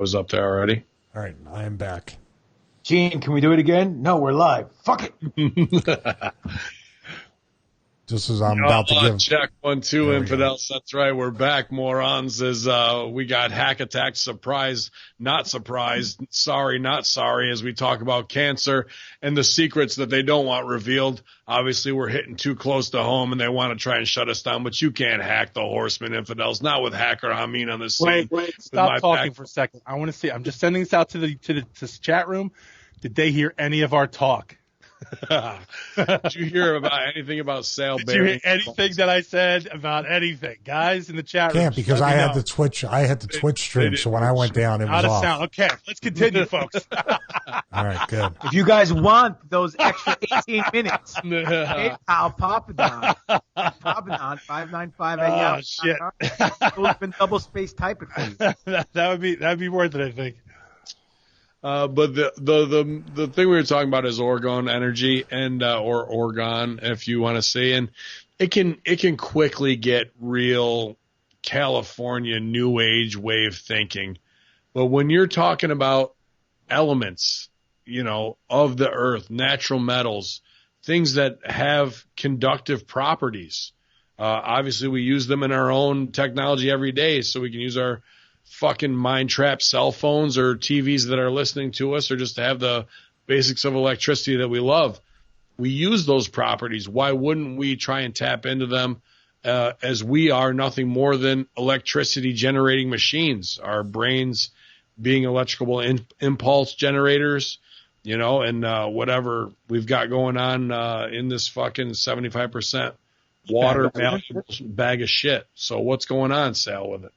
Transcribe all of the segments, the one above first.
Was up there already. All right, I am back. Gene, can we do it again? No, we're live. Fuck it. Just as I'm about to give. Check 1, 2, infidels. That's right. We're back, morons. As we got hack attack, surprise, not surprised, sorry, not sorry. As we talk about cancer and the secrets that they don't want revealed. Obviously, we're hitting too close to home, and they want to try and shut us down. But you can't hack the Horsemen, infidels. Not with Hacker Hameen on the scene. Wait. Stop talking for a second. I want to see. I'm just sending this out to the chat room. Did they hear any of our talk? Did you hear about anything about sale? Did you hear anything that I said about anything, guys, in the chat room? Can't because I had the Twitch. I had the Twitch stream, so when I went down, it was off. Sound. Okay, let's continue, folks. All right, good. If you guys want those extra 18 minutes, PayPal Papadon 595 Oh shit! Open double space type it for you. that'd be worth it, I think. But the thing we were talking about is orgone energy and or orgon, if you want to say, and it can quickly get real California new age wave thinking. But when you're talking about elements, of the earth, natural metals, things that have conductive properties, obviously we use them in our own technology every day, so we can use our fucking mind trap cell phones or TVs that are listening to us, or just to have the basics of electricity that we love. We use those properties. Why wouldn't we try and tap into them, as we are nothing more than electricity generating machines, our brains being electrical impulse generators, and whatever we've got going on in this fucking 75% water bag of shit. So what's going on, Sal, with it?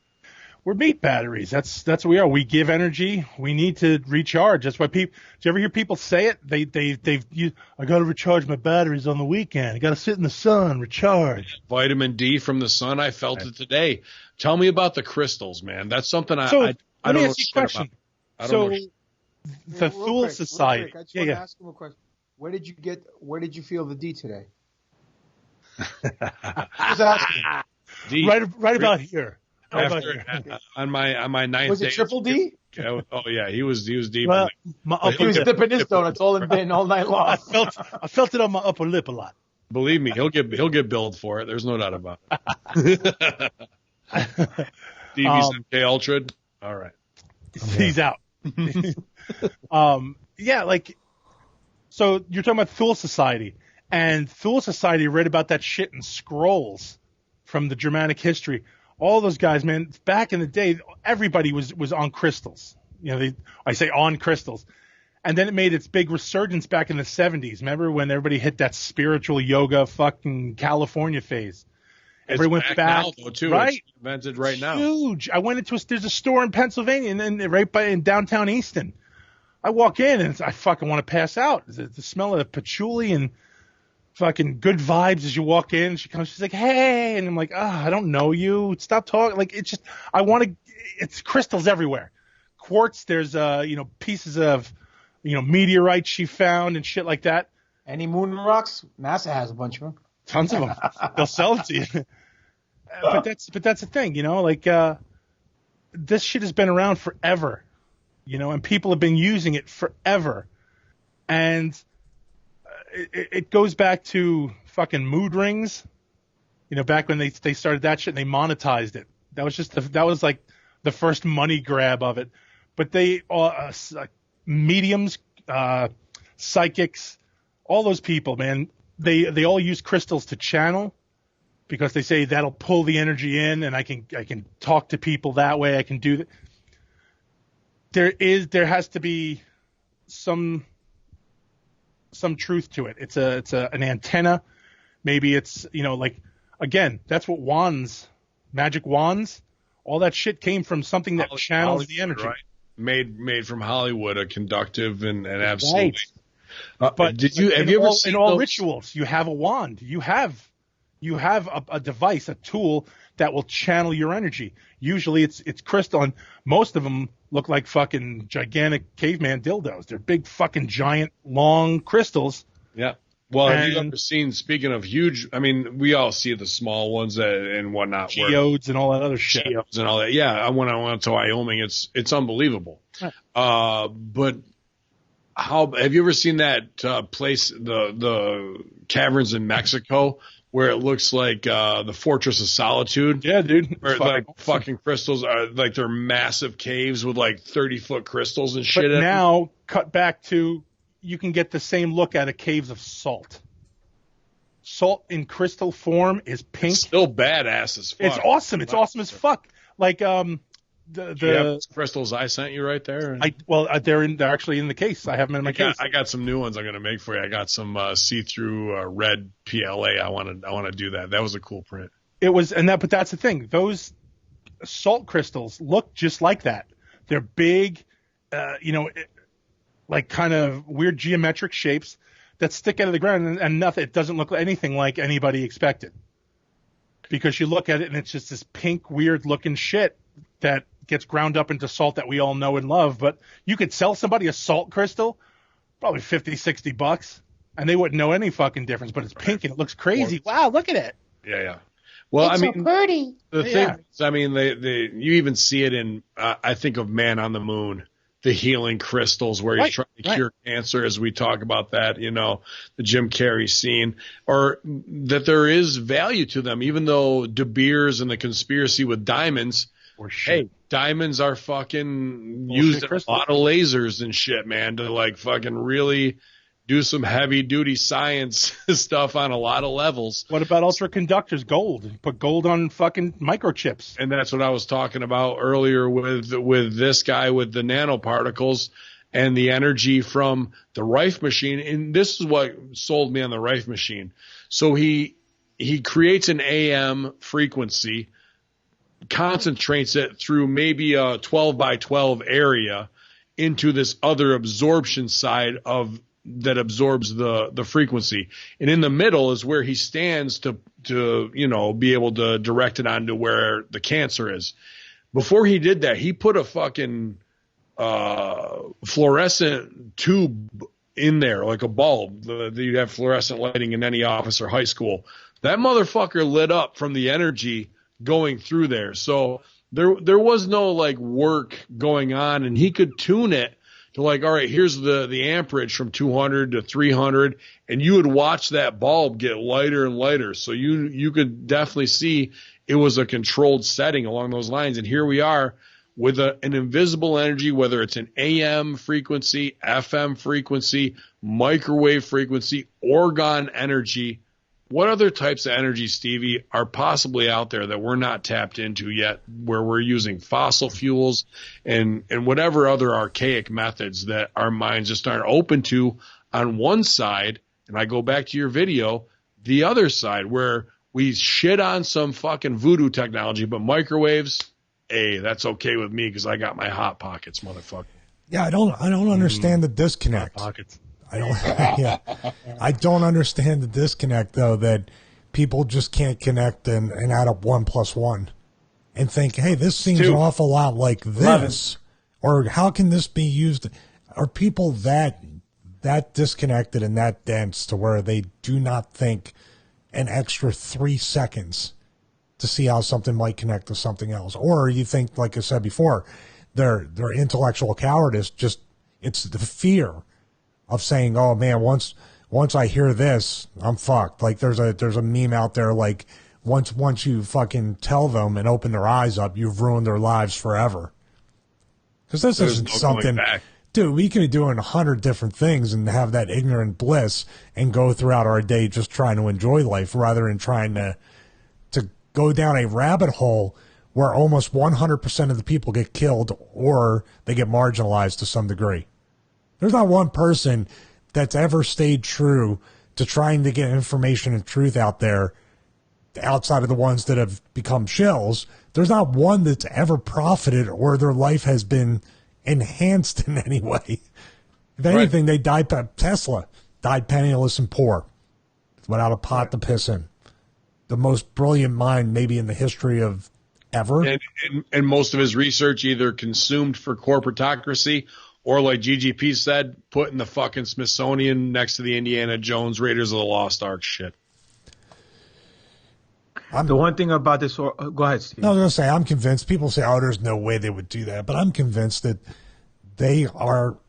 We're meat batteries. That's what we are. We give energy. We need to recharge. That's why people. Do you ever hear people say it? I got to recharge my batteries on the weekend. I got to sit in the sun, recharge. Vitamin D from the sun. I felt it today. Tell me about the crystals, man. That's something I let don't me know ask you a question. The Thule Society. I just want to ask him a question. Where did you feel the D today? Who's asking? D. Right about here. On my ninth was it day. triple D? Oh yeah, he was deep. Well, he was dipping his donuts all in bin all night long. I felt it on my upper lip a lot. Believe me, he'll get billed for it. There's no doubt about it. DV's MK Ultra. All right, he's out. So you're talking about Thule Society, and Thule Society read about that shit in scrolls from the Germanic history. All those guys, man, back in the day, everybody was on crystals. I say on crystals. And then it made its big resurgence back in the 70s. Remember when everybody hit that spiritual yoga fucking California phase? Everyone went back. Now, though, too. Right? It's invented right now. Huge. I went there's a store in Pennsylvania and then in downtown Easton. I walk in and I fucking want to pass out. The smell of patchouli and fucking good vibes as you walk in. She's like, hey. And I'm like, I don't know you. Stop talking. Like, it's just, it's crystals everywhere. Quartz, there's, pieces of, meteorites she found and shit like that. Any moon rocks? NASA has a bunch of them. Tons of them. They'll sell it to you. But that's the thing, this shit has been around forever, and people have been using it forever. And it goes back to fucking mood rings, back when they started that shit and they monetized it. That was like the first money grab of it. But they mediums, psychics, all those people, man, they all use crystals to channel because they say that'll pull the energy in and I can talk to people that way. I can do that. There has to be some truth to it. It's an antenna. Maybe it's, again, that's what magic wands, all that shit came from something that channels the energy. Right. Made from Hollywood, a conductive and absolutely. Right. But have you ever seen in all rituals, you have a wand. You have a device, a tool that will channel your energy. Usually it's crystal, and most of them look like fucking gigantic caveman dildos. They're big fucking giant long crystals. Yeah. Well, have you ever seen, speaking of huge, I mean, we all see the small ones and whatnot. Geodes and all that other shit. Geodes and all that. Yeah, when I went to Wyoming, it's unbelievable. But have you ever seen that place, the caverns in Mexico, where it looks like the Fortress of Solitude? Yeah, dude. Where like fucking crystals are like they're massive caves with like 30-foot crystals and shit. But now cut back to you can get the same look out of caves of salt. Salt in crystal form is pink. It's still badass as fuck. It's awesome. It's awesome as fuck. Like the crystals I sent you right there. They're actually in the case. I have them in my case. I got some new ones I'm gonna make for you. I got some see-through red PLA. I want to do that. That was a cool print. It was, but that's the thing. Those salt crystals look just like that. They're big, like kind of weird geometric shapes that stick out of the ground, and nothing. It doesn't look anything like anybody expected. Because you look at it and it's just this pink, weird looking shit that gets ground up into salt that we all know and love. But you could sell somebody a salt crystal, probably $50-$60, and they wouldn't know any fucking difference. But it's pink and it looks crazy. Wow, look at it. Yeah. Well, it's I mean, so pretty. The thing is, I mean, you even see it in, I think of Man on the Moon, the healing crystals where he's trying to cure cancer, as we talk about that, the Jim Carrey scene, or that there is value to them, even though De Beers and the conspiracy with diamonds, hey, diamonds are fucking used in a lot of lasers and shit, man, to like fucking really do some heavy duty science stuff on a lot of levels. What about ultra conductors? Gold. Put gold on fucking microchips. And that's what I was talking about earlier with this guy with the nanoparticles and the energy from the Rife machine. And this is what sold me on the Rife machine. So he creates an AM frequency, concentrates it through maybe a 12 by 12 area into this other absorption side that absorbs the frequency. And in the middle is where he stands to be able to direct it onto where the cancer is. Before he did that, he put a fucking fluorescent tube in there, like a bulb. You'd have fluorescent lighting in any office or high school. That motherfucker lit up from the energy going through there. So there was no like work going on, and he could tune it to like, all right, here's the amperage from 200 to 300, and you would watch that bulb get lighter and lighter. So you could definitely see it was a controlled setting along those lines. And here we are with an invisible energy, whether it's an AM frequency, FM frequency, microwave frequency, orgone energy. What other types of energy, Stevie, are possibly out there that we're not tapped into yet, where we're using fossil fuels and whatever other archaic methods that our minds just aren't open to on one side? And I go back to your video, the other side, where we shit on some fucking voodoo technology, but microwaves, hey, that's okay with me because I got my hot pockets, motherfucker. Yeah, I don't understand the disconnect. Hot pockets. I don't understand the disconnect, though, that people just can't connect and add up 1 + 1 and think, hey, this seems an awful lot like this, or how can this be used? Are people that disconnected and that dense to where they do not think an extra 3 seconds to see how something might connect to something else? Or you think, like I said before, their intellectual cowardice, just it's the fear of saying, oh man, once I hear this, I'm fucked. Like there's a meme out there, like once you fucking tell them and open their eyes up, you've ruined their lives forever. Because this isn't something, dude, we could be doing 100 different things and have that ignorant bliss and go throughout our day just trying to enjoy life rather than trying to go down a rabbit hole where almost 100% of the people get killed or they get marginalized to some degree. There's not one person that's ever stayed true to trying to get information and truth out there outside of the ones that have become shills. There's not one that's ever profited or their life has been enhanced in any way. If anything, they died. Tesla died penniless and poor without a pot to piss in. The most brilliant mind maybe in the history of ever. And most of his research either consumed for corporatocracy Or like GGP said, putting the fucking Smithsonian next to the Indiana Jones Raiders of the Lost Ark shit. The one thing about this, go ahead, Steve. No, I was going to say, I'm convinced. People say, oh, there's no way they would do that. But I'm convinced that they are,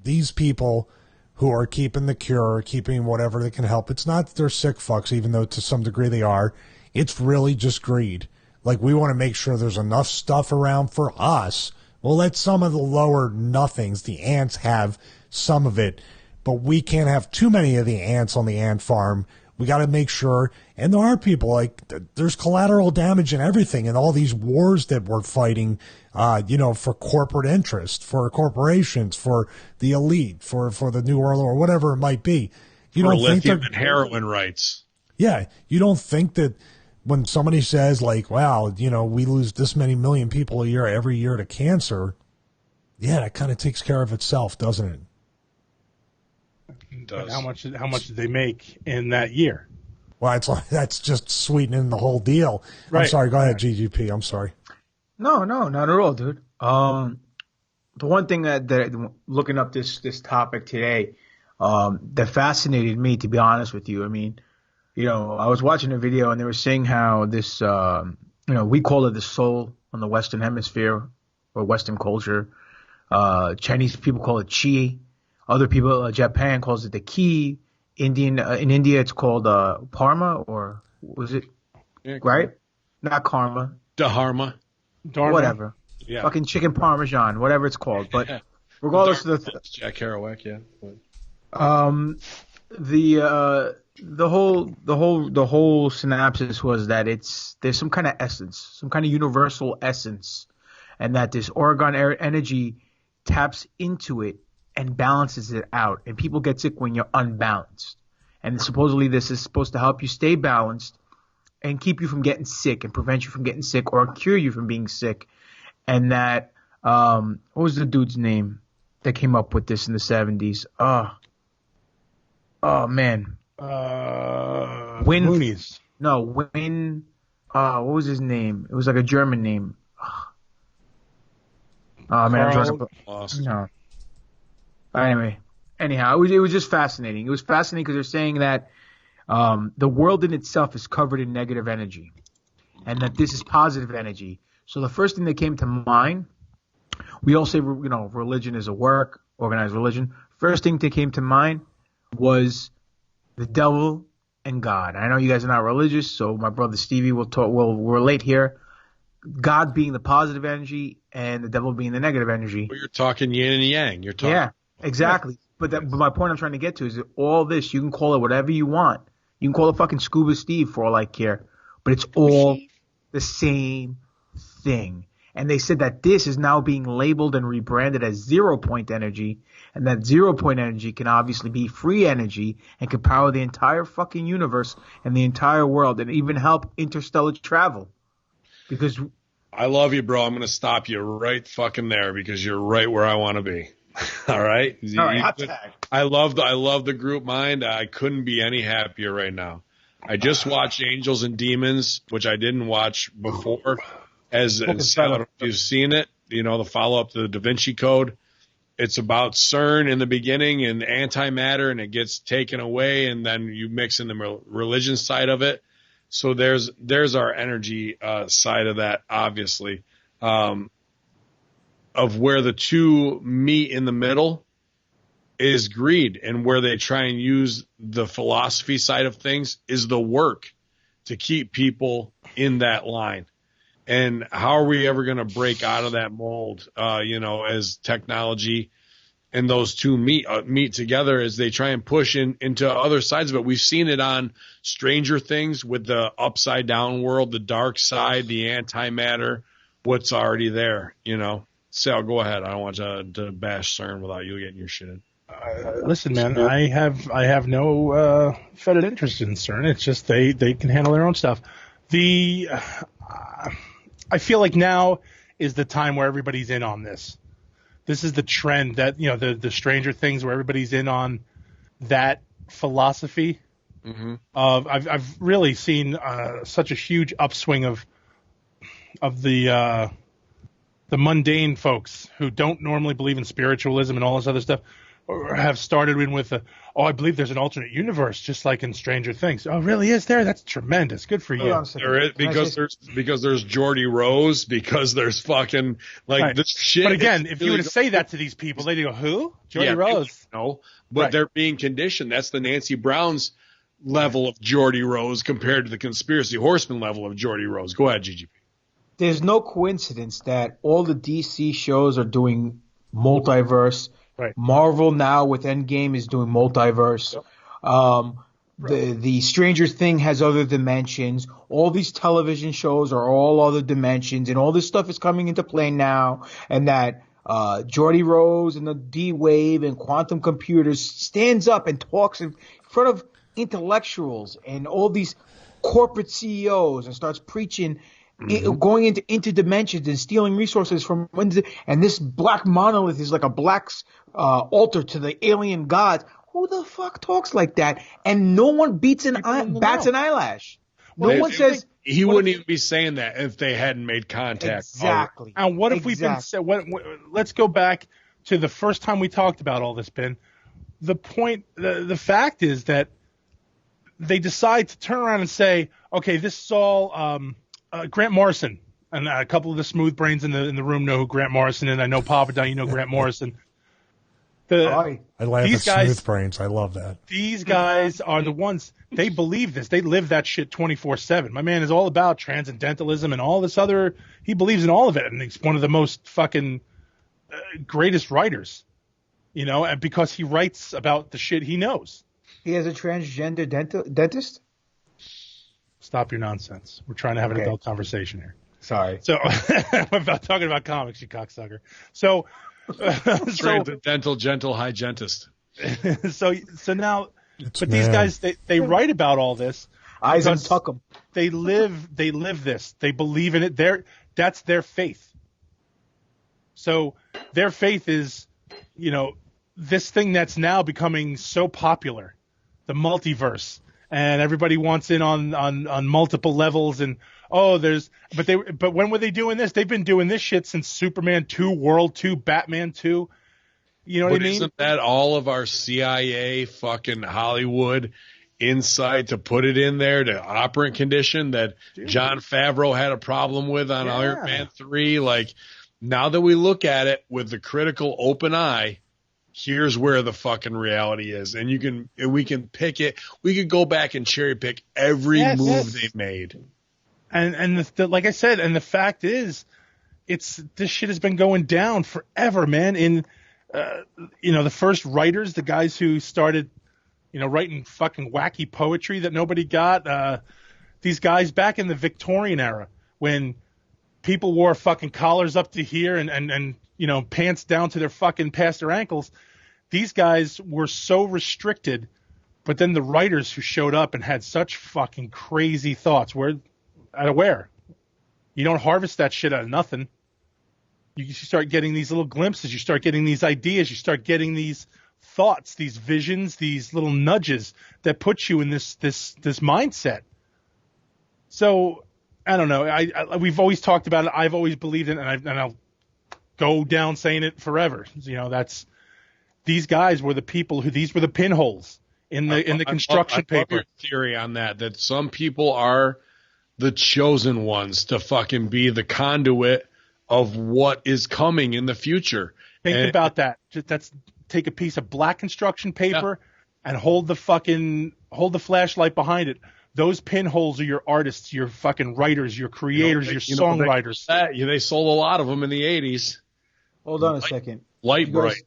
these people who are keeping the cure, keeping whatever they can help. It's not that they're sick fucks, even though to some degree they are. It's really just greed. Like, we want to make sure there's enough stuff around for us. We'll let some of the lower nothings, the ants, have some of it. But we can't have too many of the ants on the ant farm. We got to make sure, and there are people like there's collateral damage and everything, and all these wars that we're fighting, for corporate interest, for corporations, for the elite, for the New World or whatever it might be. You for don't lithium think and heroin rights. Yeah, you don't think that when somebody says like, "Wow, we lose this many million people a year every year to cancer," yeah, that kind of takes care of itself, doesn't it? But how much did they make in that year? Well, that's just sweetening the whole deal. Right. I'm sorry. Go ahead, GGP. I'm sorry. No, not at all, dude. The one thing that looking up this topic today, that fascinated me, to be honest with you. I mean, I was watching a video and they were saying how this, we call it the soul on the Western Hemisphere or Western culture. Chinese people call it chi. Other people, Japan calls it the ki. In India, it's called parma, or was it right? Not karma. Dharma. Whatever. Yeah. Fucking chicken parmesan, whatever it's called. But regardless of Jack Kerouac, yeah. The whole synopsis was that there's some kind of essence, some kind of universal essence, and that this Oregon energy taps into it and balances it out. And people get sick when you're unbalanced. And supposedly this is supposed to help you stay balanced and keep you from getting sick and prevent you from getting sick or cure you from being sick. And that, what was the dude's name that came up with this in the 70s? Oh man. Moonies. No, what was his name? It was like a German name. Oh man, I'm trying to no. Anyhow, it was just fascinating. It was fascinating because they're saying that the world in itself is covered in negative energy, and that this is positive energy. So the first thing that came to mind, we all say, religion is a work, organized religion. First thing that came to mind was the devil and God. I know you guys are not religious, so my brother Stevie will relate here. God being the positive energy and the devil being the negative energy. Well, you're talking yin and yang. Yeah, exactly. But my point I'm trying to get to is that all this, you can call it whatever you want. You can call it fucking Scuba Steve for all I care. But it's all the same thing. And they said that this is now being labeled and rebranded as 0 point energy. And that 0 point energy can obviously be free energy and can power the entire fucking universe and the entire world and even help interstellar travel. Because I love you, bro. I'm going to stop you right fucking there because you're right where I want to be. All right. All right. Hot tag. I love the group mind. I couldn't be any happier right now. I just watched Angels and Demons, which I didn't watch before. I don't know if you've seen it, the follow up to the Da Vinci Code. It's about CERN in the beginning and antimatter, and it gets taken away, and then you mix in the religion side of it. So there's our energy side of that, obviously, of where the two meet in the middle is greed, and where they try and use the philosophy side of things is the work to keep people in that line. And how are we ever going to break out of that mold, as technology and those two meet together as they try and push into other sides of it. We've seen it on Stranger Things with the upside down world, the dark side, the antimatter, what's already there, Sal, go ahead. I don't want to bash CERN without you getting your shit in. Listen, man, I have no fetid interest in CERN. It's just they can handle their own stuff. I feel like now is the time where everybody's in on this. This is the trend that, the Stranger Things where everybody's in on that philosophy. Mm-hmm. I've really seen such a huge upswing of the the mundane folks who don't normally believe in spiritualism and all this other stuff, or have started in with I believe there's an alternate universe, just like in Stranger Things. Oh, really? Is there? That's tremendous. Good for you. There is, because there's Geordie Rose, because there's fucking this shit. But again, if you were to say that to these people, they'd go, "Who? Geordie Rose?" No, but they're being conditioned. That's the Nancy Brown's level of Geordie Rose compared to the conspiracy horseman level of Geordie Rose. Go ahead, GGP. There's no coincidence that all the DC shows are doing multiverse. Right. Marvel now with Endgame is doing multiverse. The Stranger Thing has other dimensions. All these television shows are all other dimensions, and all this stuff is coming into play now. And that Geordie Rose and the D-Wave and quantum computers stands up and talks in front of intellectuals and all these corporate CEOs and starts preaching. Going into interdimensions and stealing resources from and this black monolith is like a black altar to the alien gods. Who the fuck talks like that? And no one bats an eyelash. No one says he wouldn't even be saying that if they hadn't made contact. Exactly. And what if we've been? Let's go back to the first time we talked about all this, Ben. The point, the fact is that they decide to turn around and say, okay, this is all. Grant Morrison, and a couple of the smooth brains in the room know who Grant Morrison is. I know Papa Don, you know Grant Morrison. I laugh at smooth brains. I love that. These guys are the ones, they believe this. They live that shit 24/7. My man is all about transcendentalism and all this other. He believes in all of it, and he's one of the most fucking greatest writers, and because he writes about the shit he knows. He has a transgender dentist? Stop your nonsense. We're trying to have an adult conversation here. Sorry. So we're talking about comics, you cocksucker. So dental, gentle, hygienist. So now, these guys, they write about all this. Eyes and tuck 'em. They live this. They believe in it. That's their faith. So their faith is, this thing that's now becoming so popular, the multiverse. And everybody wants in on multiple levels, and but when were they doing this? They've been doing this shit since Superman 2, World 2, Batman 2. You know what I mean? Isn't that all of our CIA fucking Hollywood insight to put it in there to operant condition that Jon Favreau had a problem with on Iron Man 3? Like, now that we look at it with the critical open eye, here's where the fucking reality is, and we can pick it. We could go back and cherry pick every move they made. And like I said, and the fact is, this shit has been going down forever, man. In the first writers, the guys who started, writing fucking wacky poetry that nobody got. These guys back in the Victorian era when people wore fucking collars up to here and pants down to their fucking past their ankles. These guys were so restricted, but then the writers who showed up and had such fucking crazy thoughts, where? You don't harvest that shit out of nothing. You start getting these little glimpses. You start getting these ideas. You start getting these thoughts, these visions, these little nudges that put you in this mindset. So I don't know. We've always talked about it. I've always believed in it, and I'll go down saying it forever. These guys were the people these were the pinholes in the construction paper. Your theory on that some people are the chosen ones to fucking be the conduit of what is coming in the future. Think about that. That's take a piece of black construction paper and hold the flashlight behind it. Those pinholes are your artists, your fucking writers, your creators, your songwriters. They sold a lot of them in the 80s. Hold on a second. Light bright.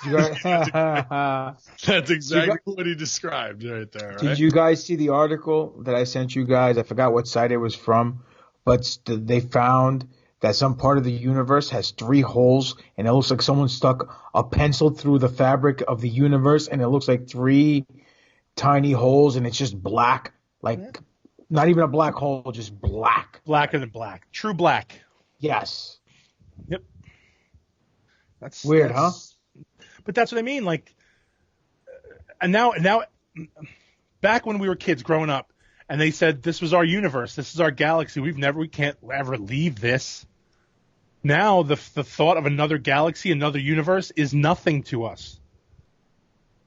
That's exactly what he described right there. Right? Did you guys see the article that I sent you guys? I forgot what site it was from, but they found that some part of the universe has 3 holes, and it looks like someone stuck a pencil through the fabric of the universe, and it looks like 3 tiny holes, and it's just black. Like, not even a black hole, just black. Blacker than black. True black. Yes. Yep. That's weird, huh? But that's what I mean. Like, and now, back when we were kids growing up, and they said this was our universe, this is our galaxy. We can't ever leave this. Now the thought of another galaxy, another universe is nothing to us.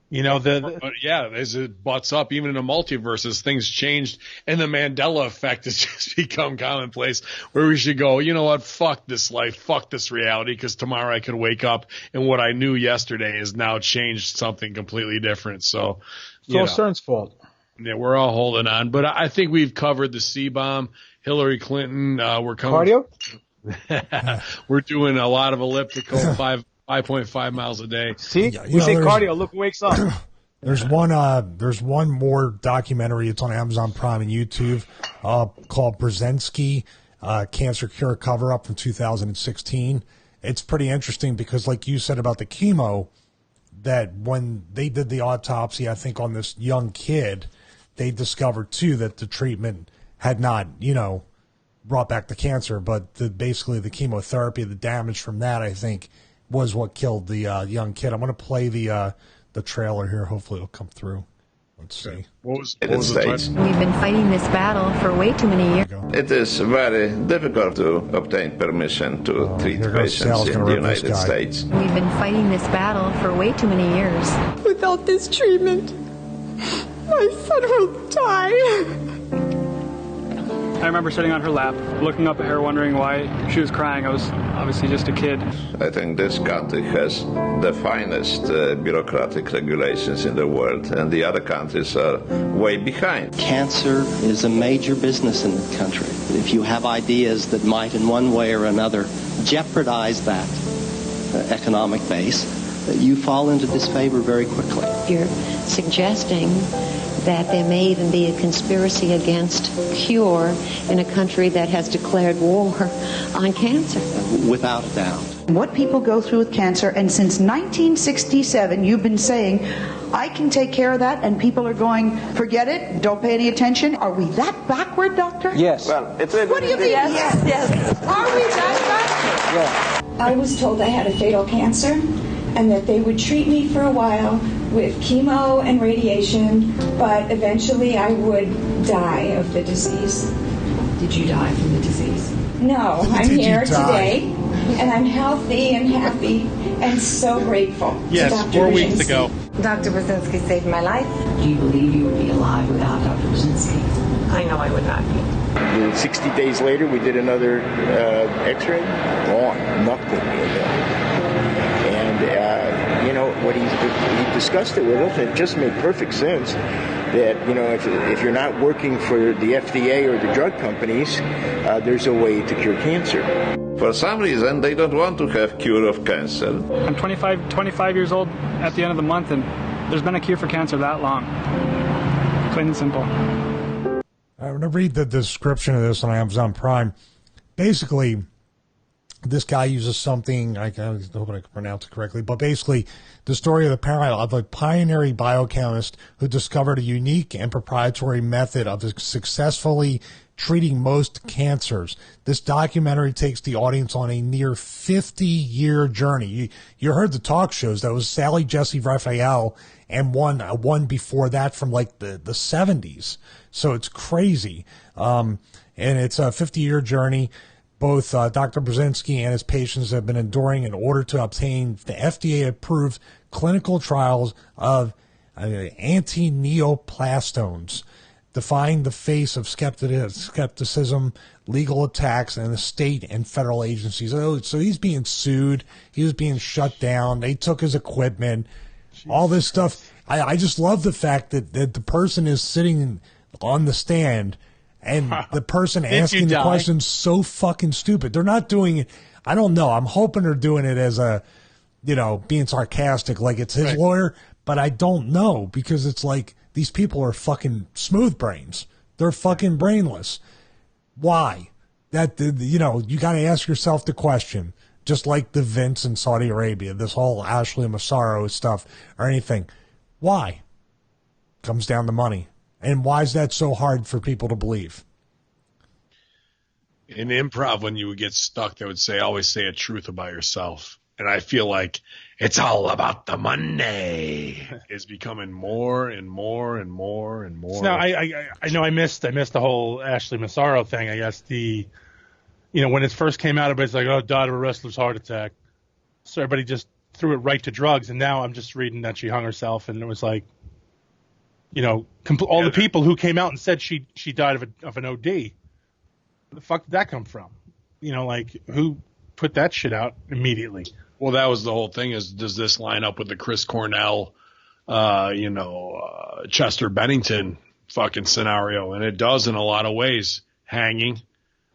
You know, as it butts up, even in the multiverses, things changed, and the Mandela effect has just become commonplace, where we should go, you know what, fuck this life, fuck this reality, because tomorrow I could wake up and what I knew yesterday has now changed something completely different. So it's all CERN's fault. Yeah, we're all holding on, but I think we've covered the C-bomb, Hillary Clinton. We're coming. Cardio? We're doing a lot of elliptical, 5.5 miles a day. See, we say cardio. Look, wakes up. There's one more documentary. It's on Amazon Prime and YouTube called Brzezinski, Cancer Cure Cover-Up from 2016. It's pretty interesting because, like you said about the chemo, that when they did the autopsy, I think on this young kid, they discovered too that the treatment had not, brought back the cancer, but basically the chemotherapy, the damage from that, I think, was what killed the young kid. I'm going to play the trailer here. Hopefully it'll come through. Let's see. What was the title? We've been fighting this battle for way too many years. It is very difficult to obtain permission to treat patients in the United States. We've been fighting this battle for way too many years. Without this treatment, my son will die. I remember sitting on her lap, looking up at her, wondering why she was crying. I was obviously just a kid. I think this country has the finest bureaucratic regulations in the world, and the other countries are way behind. Cancer is a major business in the country. If you have ideas that might in one way or another jeopardize that economic base, you fall into disfavor very quickly. You're suggesting that there may even be a conspiracy against cure in a country that has declared war on cancer. Without a doubt. What people go through with cancer, and since 1967 you've been saying, I can take care of that, and people are going, forget it, don't pay any attention. Are we that backward, doctor? Yes. Well, What do you mean? Yes. Are we that backward? Yeah. I was told I had a fatal cancer and that they would treat me for a while with chemo and radiation, but eventually I would die of the disease. Did you die from the disease? No, I'm here today, and I'm healthy and happy and so grateful. Yes, to Dr. 4 weeks ago. Dr. Brzezinski saved my life. Do you believe you would be alive without Dr. Brzezinski? I know I would not be. 60 days later, we did another X-ray. Gone, nothing. And what he discussed it with us, it just made perfect sense that if you're not working for the FDA or the drug companies, there's a way to cure cancer. For some reason, they don't want to have cure of cancer. I'm 25 years old at the end of the month, and there's been a cure for cancer that long. Plain and simple. I'm going to read the description of this on Amazon Prime. Basically, this guy uses something, I hope I can pronounce it correctly, but basically the story of a pioneering biochemist who discovered a unique and proprietary method of successfully treating most cancers. This documentary takes the audience on a near 50-year journey. You heard the talk shows. That was Sally Jesse Raphael and one before that from like the 70s. So it's crazy. And it's a 50-year journey. Both Dr. Brzezinski and his patients have been enduring in order to obtain the FDA-approved clinical trials of anti-neoplastones, defying the face of skepticism, legal attacks, and the state and federal agencies. So he's being sued. He was being shut down. They took his equipment, all this stuff. I just love the fact that the person is sitting on the stand and the person asking the question's so fucking stupid. They're not doing it. I don't know. I'm hoping they're doing it as being sarcastic, like it's his lawyer, but I don't know, because it's like these people are fucking smooth brains. They're fucking brainless. Why? You got to ask yourself the question, just like the Vince in Saudi Arabia, this whole Ashley Massaro stuff or anything. Why? Comes down to money. And why is that so hard for people to believe? In improv, when you would get stuck, they would say, always say a truth about yourself. And I feel like it's all about the money is becoming more and more and more and more. So now I know I missed the whole Ashley Massaro thing. I guess You know, when it first came out, everybody's like, oh, died of a wrestler's heart attack. So everybody just threw it right to drugs. And now I'm just reading that she hung herself, and it was like, you know, all the people who came out and said she died of an OD. Where the fuck did that come from? You know, like, who put that shit out immediately? Well, that was the whole thing, is does this line up with the Chris Cornell, Chester Bennington fucking scenario? And it does in a lot of ways. Hanging,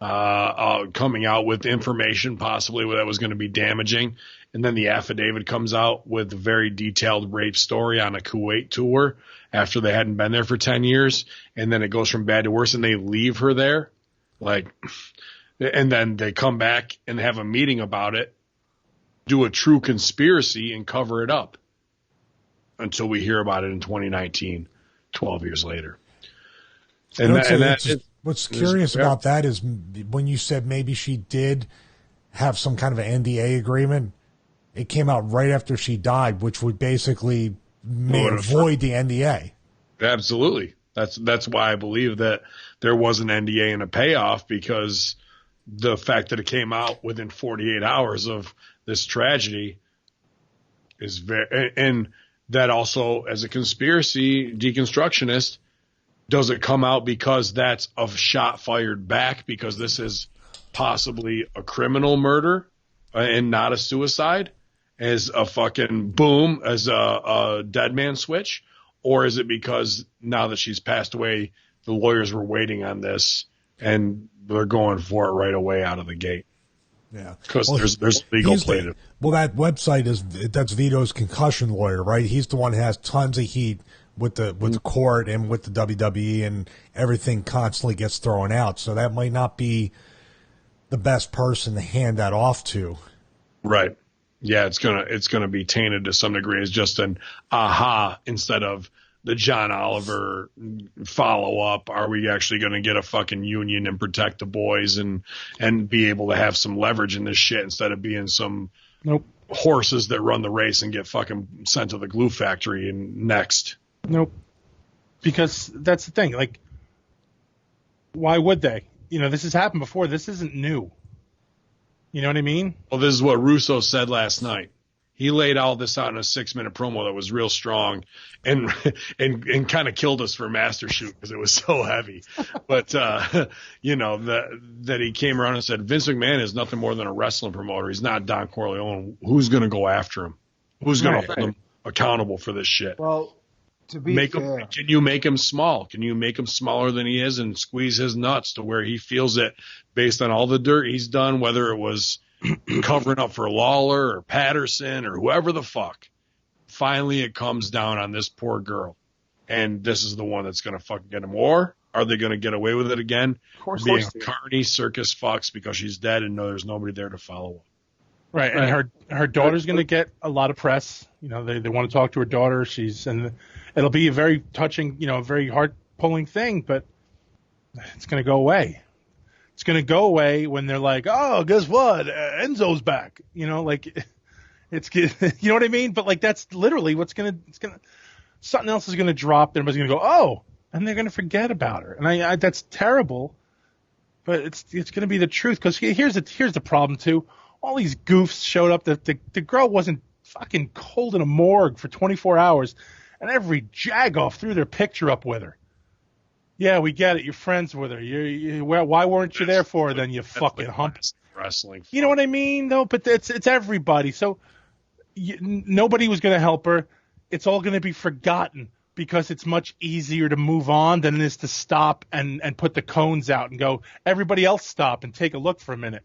coming out with information possibly that was going to be damaging. And then the affidavit comes out with a very detailed rape story on a Kuwait tour after they hadn't been there for 10 years. And then it goes from bad to worse, and they leave her there. Like, and then they come back and have a meeting about it, do a true conspiracy and cover it up until we hear about it in 2019, 12 years later. What's curious about that is when you said maybe she did have some kind of an NDA agreement, it came out right after she died, which would basically void the NDA. Absolutely. That's why I believe that there was an NDA and a payoff, because the fact that it came out within 48 hours of this tragedy is very, and that also, as a conspiracy deconstructionist, does it come out because that's a shot fired back, because this is possibly a criminal murder and not a suicide, as a fucking boom, as a dead man switch? Or is it because now that she's passed away, the lawyers were waiting on this and they're going for it right away out of the gate? Yeah, because there's legal play. Well, that website that's Vito's concussion lawyer, right? He's the one who has tons of heat with the court and with the WWE, and everything constantly gets thrown out. So that might not be the best person to hand that off to. Right. Yeah, it's gonna be tainted to some degree as just an aha instead of the John Oliver follow up. Are we actually going to get a fucking union and protect the boys and be able to have some leverage in this shit instead of being some horses that run the race and get fucking sent to the glue factory and next? Nope. Because that's the thing. Like, why would they? You know, this has happened before. This isn't new. You know what I mean? Well, this is what Russo said last night. He laid all this out in a 6-minute promo that was real strong and kind of killed us for Master Shoot because it was so heavy. But, you know, that he came around and said, Vince McMahon is nothing more than a wrestling promoter. He's not Don Corleone. Who's going to go after him? Who's going to hold him accountable for this shit? Well, to be fair, can you make him small? Can you make him smaller than he is and squeeze his nuts to where he feels it based on all the dirt he's done, whether it was covering up for Lawler or Patterson or whoever the fuck? Finally, it comes down on this poor girl. And this is the one that's going to fucking get him. Or are they going to get away with it again? Of course. Being carny circus fucks because she's dead and there's nobody there to follow up. Right. And her daughter's going to get a lot of press. You know, they want to talk to her daughter. And it'll be a very touching, you know, very heart-pulling thing, but it's going to go away. It's going to go away when they're like, oh, guess what? Enzo's back. You know, like, it's, you know what I mean? But like, that's literally something else is going to drop. Everybody's going to go, oh, and they're going to forget about her. And I that's terrible, but it's going to be the truth. Cause here's the problem too. All these goofs showed up. The girl wasn't fucking cold in a morgue for 24 hours, and every jagoff threw their picture up with her. Yeah, we get it. You're friends with her. Why weren't you there for her then, you fucking hump? Wrestling. You know what I mean? No, but it's everybody. So nobody was going to help her. It's all going to be forgotten because it's much easier to move on than it is to stop and put the cones out and go, everybody else stop and take a look for a minute.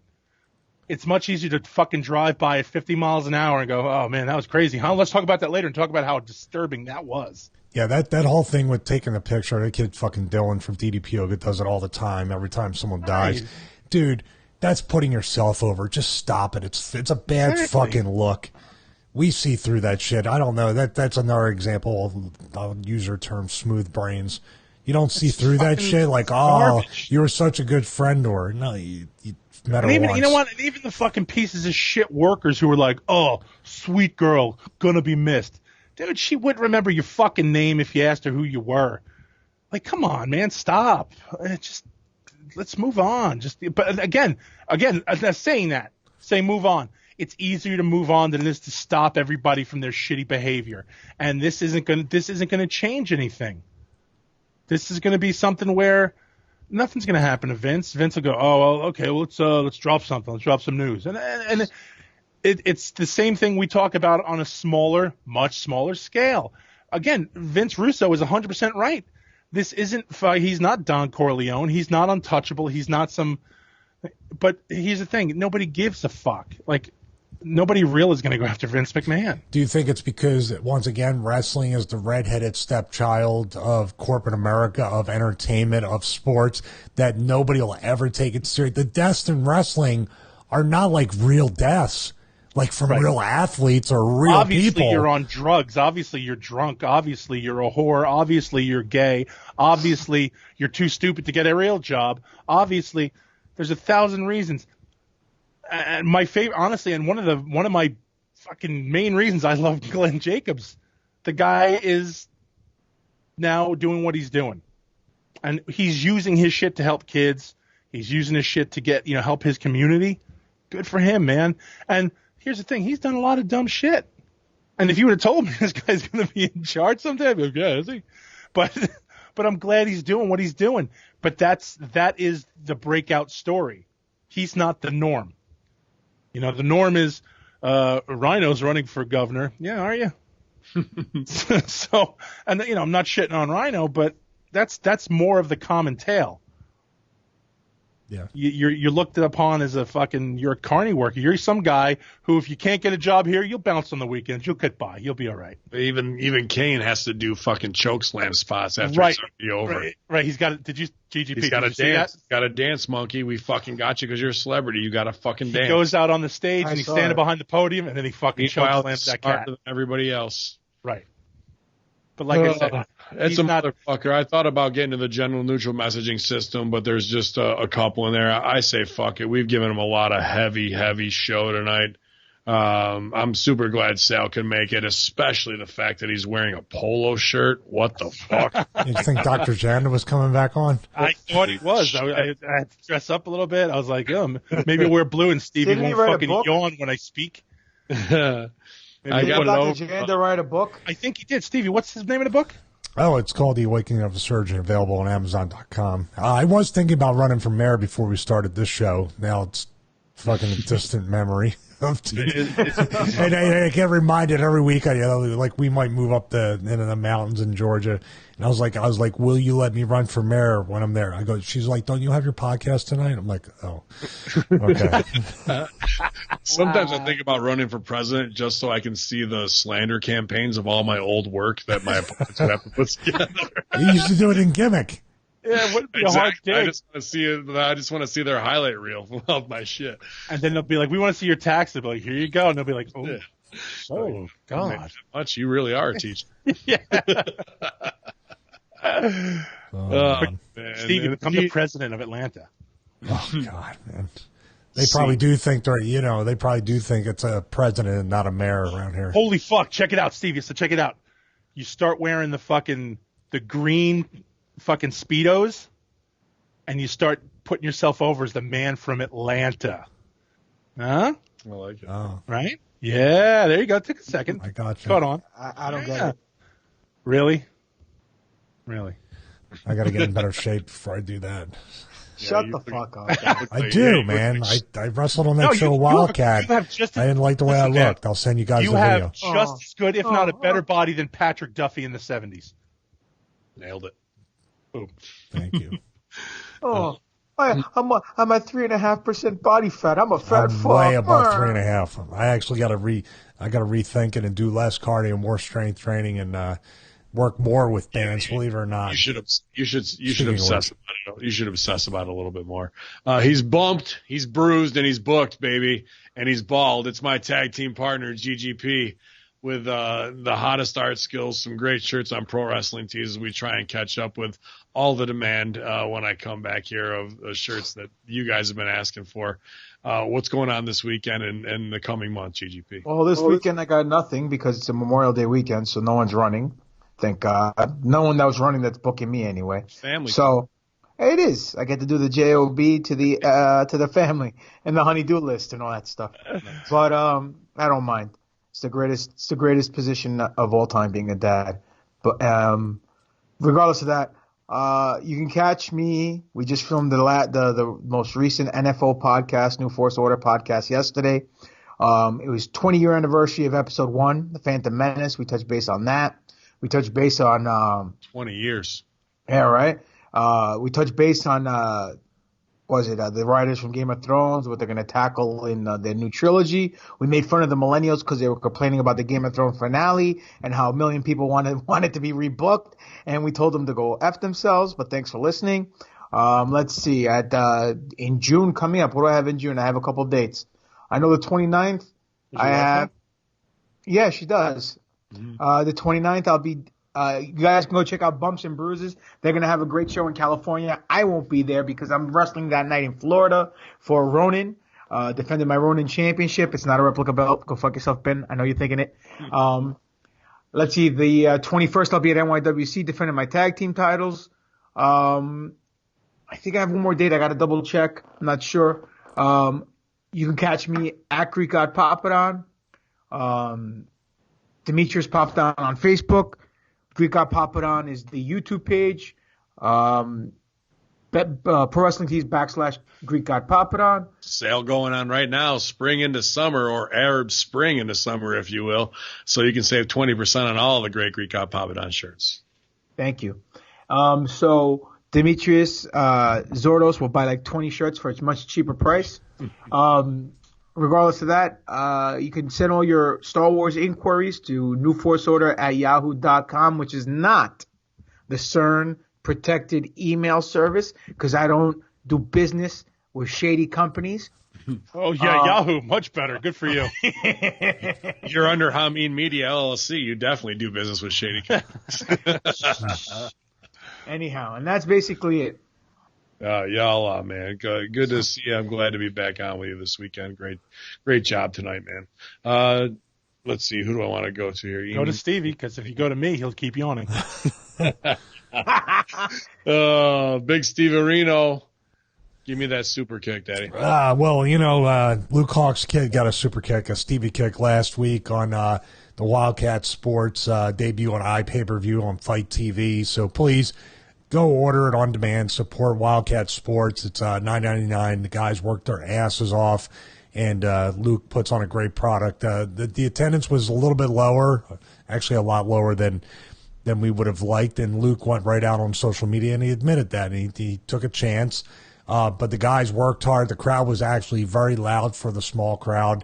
It's much easier to fucking drive by at 50 miles an hour and go, oh, man, that was crazy. Huh? Let's talk about that later and talk about how disturbing that was. Yeah, that whole thing with taking a picture, that kid fucking Dylan from DDP Yoga does it all the time, every time someone dies. Right. Dude, that's putting yourself over. Just stop it. It's a bad fucking look. We see through that shit. I don't know. That's another example of, I'll use your term, smooth brains. You don't see through that shit like, garbage. You were such a good friend, or no, you met her once. You know what? And even the fucking pieces of shit workers who were like, oh, sweet girl, gonna be missed. Dude, she wouldn't remember your fucking name if you asked her who you were. Like, come on, man, stop. let's move on. But again, saying that, say move on. It's easier to move on than it is to stop everybody from their shitty behavior. And this isn't going to change anything. This is going to be something where nothing's going to happen to Vince. Vince will go, oh, well, okay, well, let's drop something. Let's drop some news. And it's the same thing we talk about on a much smaller scale. Again, Vince Russo is 100% right. This isn't – he's not Don Corleone. He's not untouchable. He's not some – but here's the thing. Nobody gives a fuck. Like, nobody real is going to go after Vince McMahon. Do you think it's because, once again, wrestling is the redheaded stepchild of corporate America, of entertainment, of sports, that nobody will ever take it serious? The deaths in wrestling are not like real deaths, like from real athletes or real obviously people. Obviously you're on drugs. Obviously you're drunk. Obviously you're a whore. Obviously you're gay. Obviously you're too stupid to get a real job. Obviously there's 1,000 reasons. And my favorite, honestly, and one of my fucking main reasons I love Glenn Jacobs, the guy is now doing what he's doing, and he's using his shit to help kids. He's using his shit to get help his community. Good for him, man. And here's the thing: he's done a lot of dumb shit. And if you would have told me this guy's going to be in charge someday, I'd be like, yeah, is he? But I'm glad he's doing what he's doing. But that is the breakout story. He's not the norm. The norm is Rhino's running for governor. Yeah, are you? So, and I'm not shitting on Rhino, but that's more of the common tale. Yeah, you're looked upon as you're a carny worker. You're some guy who, if you can't get a job here, you'll bounce on the weekends. You'll get by. You'll be all right. Even Kane has to do fucking choke slam spots after it's over. Right. He's got. Did you GGP? He's got to dance. Got a dance monkey. We fucking got you because you're a celebrity. You got to fucking dance. He goes out on the stage and he's standing behind the podium, and then he fucking choke slams that cat. Than everybody else. Right. But like I said, it's a motherfucker. I thought about getting to the general neutral messaging system, but there's just a couple in there. I say fuck it. We've given him a lot of heavy show tonight. I'm super glad Sal can make it, especially the fact that he's wearing a polo shirt. What the fuck? You think Dr. Janda was coming back on? I thought he was. I had to dress up a little bit. I was like, maybe wear blue and Stevie won't fucking yawn when I speak. I got Dr. Janda write a book? I think he did. Stevie, what's the name of the book? Oh, it's called The Awakening of a Surgeon, available on Amazon.com. I was thinking about running for mayor before we started this show. Now it's fucking a distant memory. And I get reminded every week. Like we might move up into the mountains in Georgia, and I was like, will you let me run for mayor when I'm there? She's like, don't you have your podcast tonight? I'm like, oh, okay. Sometimes I think about running for president just so I can see the slander campaigns of all my old work that my opponents would have to put together. You used to do it in gimmick. Yeah, it wouldn't be a hard dig. I just want to see their highlight reel of my shit. And then they'll be like, "We want to see your tax." They'll be like, "Here you go." And they'll be like, "Oh, yeah. Oh God, much you really are a teacher." Yeah. Stevie, become the president of Atlanta. Oh God, man. They probably do think they probably do think it's a president and not a mayor around here. Holy fuck! Check it out, Stevie. So check it out. You start wearing the green fucking Speedos, and you start putting yourself over as the man from Atlanta. Huh? I like it. Oh. Right? Yeah, there you go. Take a second. I got you. Caught on. I don't get it. Really? I got to get in better shape before I do that. Shut the fuck up. I do, man. I wrestled on that show Wildcat. I didn't like the way I looked. I'll send you guys the video. You have just as good, if not a better body than Patrick Duffy in the 70s. Nailed it. Boom. Thank you. I'm at 3.5% body fat. I'm a fat fuck. Way above 3.5. I actually got to rethink it and do less cardio, more strength training, and work more with bands. Believe it or not, you should obsess about it. You should obsess about it a little bit more. He's bumped, he's bruised, and he's booked, baby, and he's bald. It's my tag team partner GGP. With the hottest art skills, some great shirts on Pro Wrestling Tees as we try and catch up with all the demand when I come back here of shirts that you guys have been asking for. What's going on this weekend and the coming month, GGP? Well, this weekend I got nothing because it's a Memorial Day weekend, so no one's running. Thank God. No one that was running that's booking me anyway. Family. So, It is. I get to do the job to the family and the honey-do list and all that stuff. But I don't mind. It's the greatest. It's the greatest position of all time, being a dad. But regardless of that, you can catch me. We just filmed the most recent NFO podcast, New Force Order podcast, yesterday. It was 20-year anniversary of episode 1, The Phantom Menace. We touched base on that. We touched base on 20 years. Yeah, right. We touched base on the writers from Game of Thrones, what they're going to tackle in their new trilogy. We made fun of the millennials because they were complaining about the Game of Thrones finale and how a million people wanted to be rebooked, and we told them to go F themselves. But thanks for listening. Let's see. In June coming up, what do I have in June? I have a couple dates. I know the 29th. I have. Yeah, she does. Mm-hmm. The 29th, I'll be. You guys can go check out Bumps and Bruises. They're going to have a great show in California. I won't be there because I'm wrestling that night in Florida for Ronin, defending my Ronin championship. It's not a replica belt. Go fuck yourself, Ben. I know you're thinking it. Let's see. The 21st, I'll be at NYWC defending my tag team titles. I think I have one more date. I got to double check. I'm not sure. You can catch me at Greek God Papadon. Demetrius Papadon on Facebook. Greek God Papadon is the YouTube page. Pro Wrestling Tees / Greek God Papadon. Sale going on right now, spring into summer, or Arab spring into summer, if you will. So you can save 20% on all the great Greek God Papadon shirts. Thank you. So Demetrius Zordos will buy like 20 shirts for a much cheaper price. Regardless of that, you can send all your Star Wars inquiries to newforceorder@yahoo.com, which is not the CERN protected email service because I don't do business with shady companies. Oh, yeah, Yahoo. Much better. Good for you. You're under Hameen Media LLC. You definitely do business with shady companies. Anyhow, and that's basically it. Y'all, man. Good to see you. I'm glad to be back on with you this weekend. Great job tonight, man. Let's see. Who do I want to go to here? Go to Stevie, because if you go to me, he'll keep yawning. Big Steve Areno. Give me that super kick, Daddy. Well, Luke Hawk's kid got a super kick, a Stevie kick last week on the Wildcat Sports debut on iPay-per-view on Fight TV. So please go order it on demand. Support Wildcat Sports. It's $9.99. The guys worked their asses off, and Luke puts on a great product. The attendance was a little bit lower, actually a lot lower than we would have liked, and Luke went right out on social media, and he admitted that, and he took a chance. But the guys worked hard. The crowd was actually very loud for the small crowd.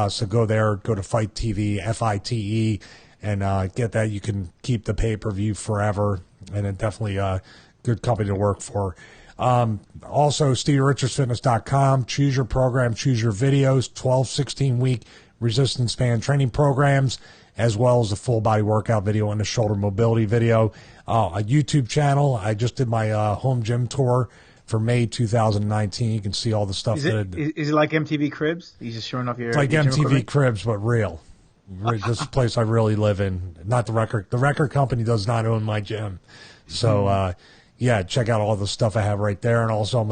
So go there, go to Fight TV, FITE, and get that. You can keep the pay-per-view forever, and it definitely a good company to work for. Also, StevieRichardsFitness.com. Choose your program, choose your videos, 12, 16-week resistance band training programs, as well as a full-body workout video and a shoulder mobility video. A YouTube channel. I just did my home gym tour for May 2019. You can see all the stuff. Is it like MTV Cribs? He's just showing off your. It's like your MTV Cribs, but real. This is a place I really live in. Not the record. The record company does not own my gym. So, check out all the stuff I have right there. And also,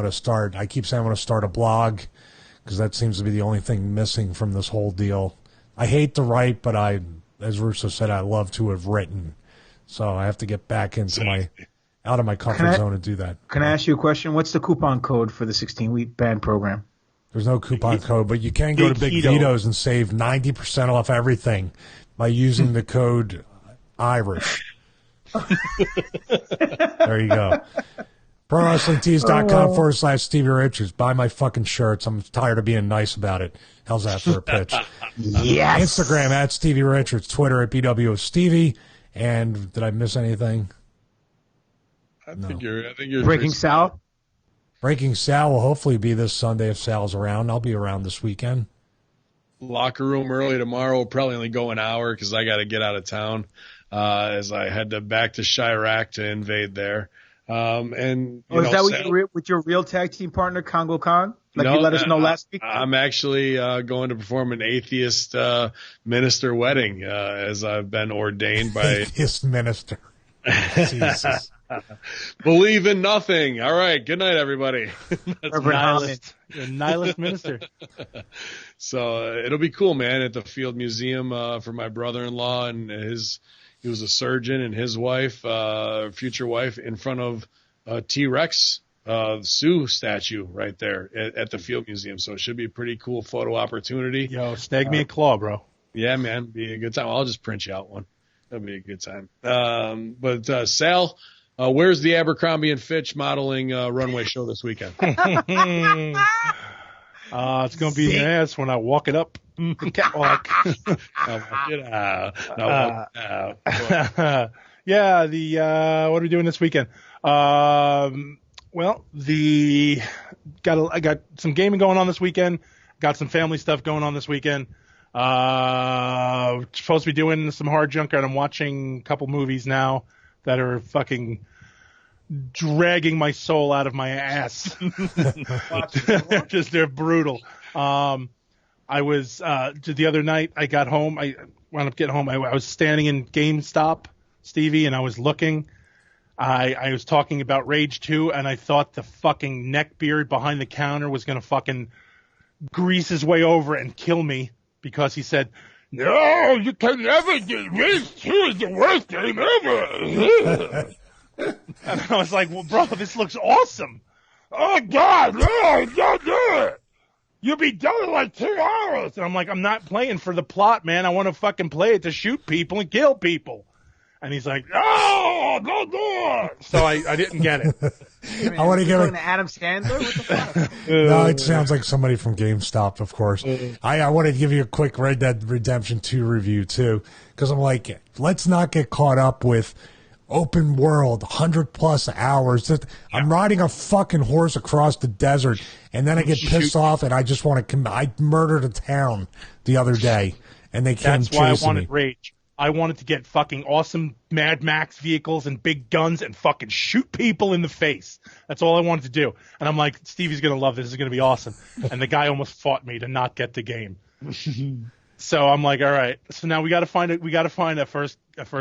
I keep saying I'm going to start a blog because that seems to be the only thing missing from this whole deal. I hate to write, but as Russo said, I love to have written. So I have to get back into out of my comfort zone to do that. Can I ask you a question? What's the coupon code for the 16-week band program? There's no coupon code, but you can go to Big Vito's and save 90% off everything by using the code Irish. There you go. ProWrestlingTees.com /Stevie Richards. Buy my fucking shirts. I'm tired of being nice about it. How's that for a pitch? Yes. Instagram at Stevie Richards. Twitter at BWOStevie. And did I miss anything? I think you're Breaking Sal. Breaking Sal will hopefully be this Sunday if Sal's around. I'll be around this weekend. Locker room early tomorrow. We'll probably only go an hour because I got to get out of town as I head back to Chirac to invade there. Is that with your real tag team partner, Congo Khan? You let us know last week? I'm actually going to perform an atheist minister wedding as I've been ordained by atheist minister. Jesus. Believe in nothing. All right. Good night, everybody. That's nihilist. You're a nihilist minister. So it'll be cool, man, at the Field Museum for my brother-in-law and he was a surgeon and his wife, future wife, in front of a T-Rex Sue statue right there at the Field Museum. So it should be a pretty cool photo opportunity. Yo, snag me a claw, bro. Yeah, man, be a good time. I'll just print you out one. That'll be a good time. But Sal, where's the Abercrombie and Fitch modeling runway show this weekend? It's going to be an ass when I walk it up. Catwalk. Walk it out. Yeah, what are we doing this weekend? Well, I got some gaming going on this weekend. Got some family stuff going on this weekend. Supposed to be doing some hard junk, and I'm watching a couple movies now that are fucking dragging my soul out of my ass. They're brutal. I was the other night I got home. I wound up getting home. I was standing in GameStop, Stevie, and I was looking. I was talking about Rage 2, and I thought the fucking neckbeard behind the counter was gonna fucking grease his way over and kill me because he said, "No, you can never get Rage 2 is the worst game ever." And I was like, "Well, bro, this looks awesome." "Oh God, no, don't do it. You'll be done in like 2 hours." And I'm like, "I'm not playing for the plot, man. I want to fucking play it to shoot people and kill people." And he's like, "Oh, don't do it." So I didn't get it. I want to give it to Adam Sandler. What the fuck? No, it sounds like somebody from GameStop, of course. I wanted to give you a quick Red Dead Redemption 2 review too, because I'm like, let's not get caught up with open world, 100+ hours. I'm riding a fucking horse across the desert, and then I get pissed off, and I just want to. I murdered a town the other day, and they came chasing me. That's why I wanted Rage. I wanted to get fucking awesome Mad Max vehicles and big guns and fucking shoot people in the face. That's all I wanted to do. And I'm like, Stevie's going to love this. This is going to be awesome. And the guy almost fought me to not get the game. So I'm like, all right. So now we got to find a first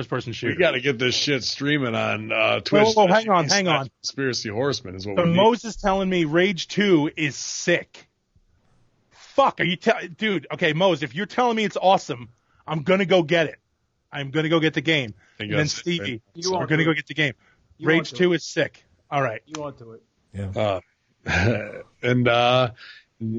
person shooter. We got to get this shit streaming on Twitch. Whoa, hang on. Conspiracy Horsemen is what so we need. Moses telling me Rage 2 is sick. Fuck, are you dude? Okay, Mose, if you're telling me it's awesome, I'm gonna go get it. I'm going to go get the game. And then Stevie, we're going to go get the game. Rage 2 is sick. All right. You want to it. Yeah. And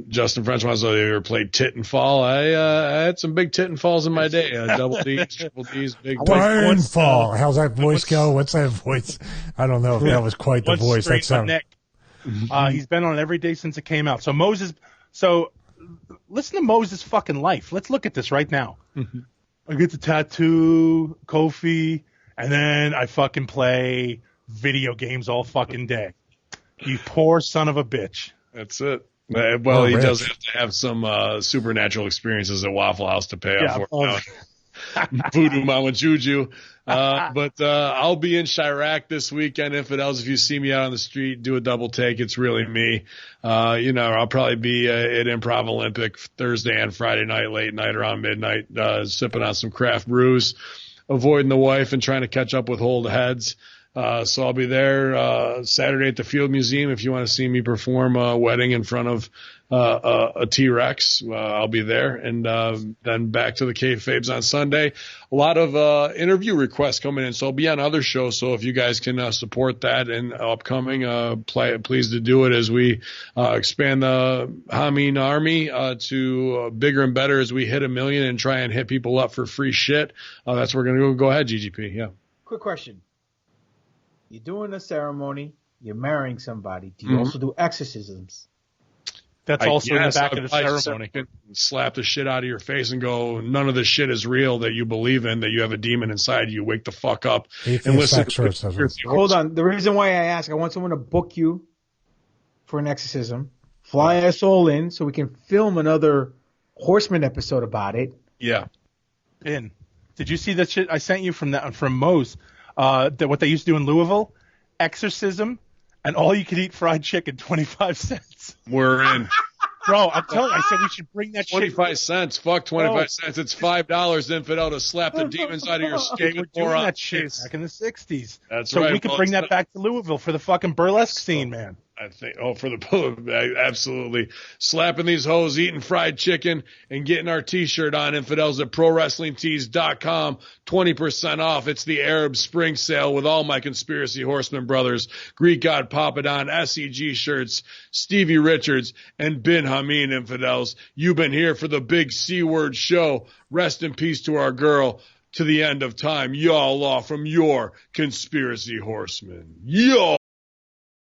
Justin French wants to know if you ever played Titanfall. I had some big Titanfalls in my day. Double D's, triple D's, big Titanfall. How's that voice go? What's that voice? I don't know if that was quite the voice. That sounded. He's been on every day since it came out. So Moses, listen to Moses' fucking life. Let's look at this right now. I get the tattoo, Kofi, and then I fucking play video games all fucking day. You poor son of a bitch. That's it. Well, he does have to have some supernatural experiences at Waffle House to pay off for. Voodoo Mama Juju. But I'll be in Chirac this weekend. Infidels, if you see me out on the street, do a double take. It's really me. I'll probably be at Improv Olympic Thursday and Friday night, late night around midnight, sipping on some craft brews, avoiding the wife and trying to catch up with old heads. So I'll be there Saturday at the Field Museum if you want to see me perform a wedding in front of a T-Rex. I'll be there. And then back to the Kayfabes on Sunday. A lot of interview requests coming in, so I'll be on other shows. So if you guys can support that and upcoming, please to do it as we expand the Hameen Army to bigger and better as we hit 1 million and try and hit people up for free shit. That's where we're going to go ahead, GGP. Yeah. Quick question. You're doing a ceremony. You're marrying somebody. Do you also do exorcisms? That's also in the back of the ceremony. Slap the shit out of your face and go, none of this shit is real that you believe in, that you have a demon inside you. Wake the fuck up. And listen. Hold on. The reason why I ask, I want someone to book you for an exorcism. Fly us all in so we can film another Horseman episode about it. Yeah. Did you see that shit I sent you from Moe's? What they used to do in Louisville, exorcism, and all you could eat fried chicken, 25 cents. We're in. Bro, I'm telling you, I said we should bring that 25 cents. Fuck 25 cents. It's $5, infidel, to slap the demons out of your skin. We're doing that shit back in the 60s. That's so right. we could bring that back to Louisville for the fucking burlesque scene, man. I think, for the absolutely slapping these hoes, eating fried chicken, and getting our T-shirt on, infidels, at ProWrestlingTees.com. 20% off. It's the Arab Spring Sale with all my Conspiracy Horsemen brothers, Greek God Papadon, SEG shirts, Stevie Richards, and Bin Hameen, infidels. You've been here for the big C-word show. Rest in peace to our girl. To the end of time, y'all, from your Conspiracy Horsemen. Y'all.